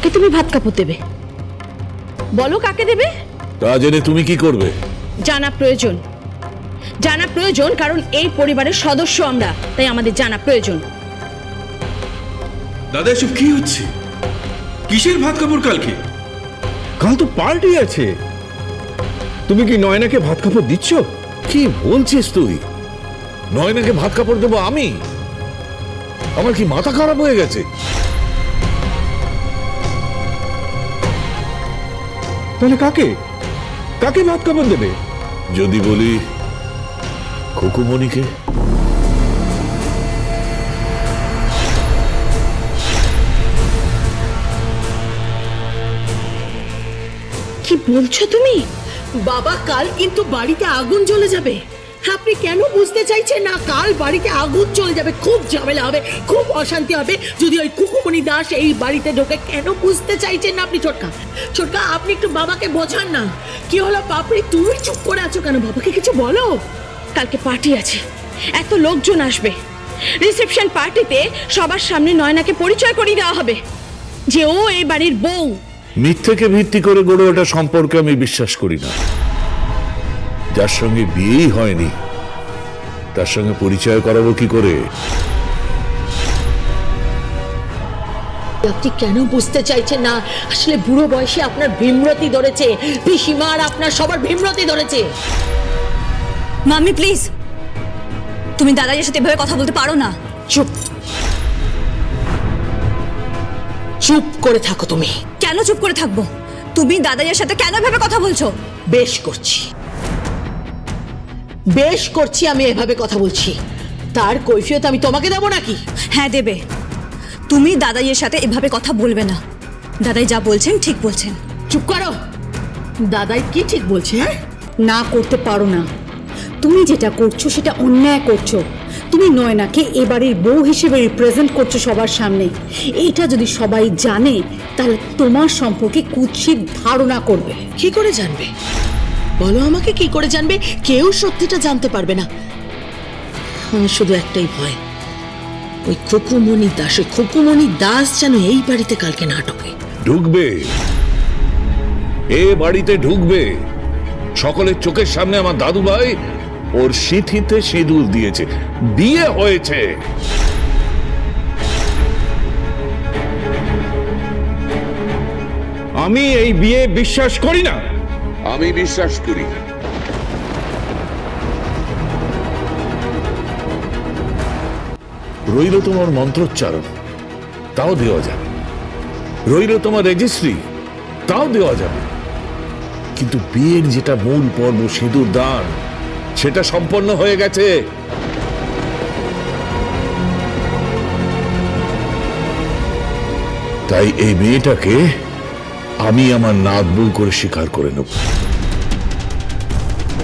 কাকে তুমি ভাত কাপড় দেবে? বলো কাকে দেবে? তা জেনে তুমি কি করবে? জানা প্রয়োজন, জানা প্রয়োজন, কারণ এই পরিবারের সদস্য আমরা, তাই আমাদের জানা প্রয়োজন। দাদা এসব কি হচ্ছে? কিসের ভাত কাপড় কালকে? কাল তো পার্টি আছে, তুমি কি নয়নাকে ভাত কাপড় দিচ্ছ? কি বলছিস তুই? নয়নাকে ভাত কাপড় দেবো আমি? আমার কি মাথা খারাপ হয়ে গেছে? তাহলে কাকে কাকে ভাত কাপড় দেবে? যদি বলি খুকুমণিকে। কি বলছো তুমি? বাবা কাল কিন্তু বাড়িতে আগুন জ্বলে যাবে। আপনি কেন বুঝতে চাইছেন না? কাল বাড়িতে আগুন চলে যাবে, খুব ঝামেলা হবে, খুব অশান্তি হবে যদি ওই খুকুমণি দাস এই বাড়িতে ঢোকে। কেন বুঝতে চাইছেন না আপনি? ছোটকা ছোটকা, আপনি একটু বাবাকে বোঝান না। কি হলো পাপড়ি, তুমি চুপ করে আছো কেন? বাবাকে কিছু বলো। কালকে পার্টি আছে, এত লোকজন আসবে। রিসেপশন পার্টিতে সবার সামনে নয়নাকে পরিচয় করিয়ে দেওয়া হবে যে ও এই বাড়ির বউ। মিথ্যেকে ভিত্তি করে গড়ে ওঠা সম্পর্কে আমি বিশ্বাস করি না। যার সঙ্গে বিয়েই হয়নি তার সঙ্গে পরিচয় করাবো কি করে? আপনি কেন বুঝতে চাইছেন না? আসলে বুড়ো বয়সে আপনার ভীমরতি ধরেছে, পিসিমার আপনার সবার ভীমরতি ধরেছে। মাম্মি প্লিজ, তুমি দাদাইয়ের সাথে এভাবে কথা বলতে পারো না। চুপ চুপ করে থাকো তুমি। কেন চুপ করে থাকবো? তুমি দাদাইয়ের সাথে কেন এভাবে কথা বলছো? বেশ করছি, বেশ করছি, আমি এভাবে কথা বলছি, তার কৈফিয়ত আমি তোমাকে দেবো নাকি? হ্যাঁ দেবে। তুমি দাদাইয়ের সাথে এভাবে কথা বলবে না। দাদাই যা বলছেন ঠিক বলছেন। চুপ করো। দাদাই কি ঠিক বলছে? হ্যাঁ, না করতে পারো না। তুমি যেটা করছো সেটা অন্যায় করছো। তুমি নয়নাকে এবারের বউ হিসেবে রিপ্রেজেন্ট করছো সবার সামনে। এটা যদি সবাই জানে তাহলে তোমার সম্পর্কে কুৎসিত ধারণা করবে। কি করে জানবে? বলো আমাকে, কি করে জানবে? কেউ সত্যিটা জানতে পারবে না। আমার শুধু একটাই ভয়, ওই খুকুমণি দাস, ওই খুকুমণি দাস যেন এই বাড়িতে কালকে না ঢোকে। ঢুকবে, এ বাড়িতে ঢুকবে। সকলের চোখের সামনে আমার দাদু ভাই ওর সিঁথিতে সিঁদুর দিয়েছে, বিয়ে হয়েছে। আমি এই বিয়ে বিশ্বাস করি না। আমি বিশ্বাস করি। রইল তোমার মন্ত্রোচ্চারণ, তাও দেওয়া যাবে। রইল তোমার রেজিস্ট্রি, তাও দেওয়া যাবে। কিন্তু বিয়ের যেটা মূল পর্ব, সিঁদুর দান, সেটা সম্পন্ন হয়ে গেছে। তাই এই মেয়েটাকে আমি আমার নাতবউ করে স্বীকার করে নেব।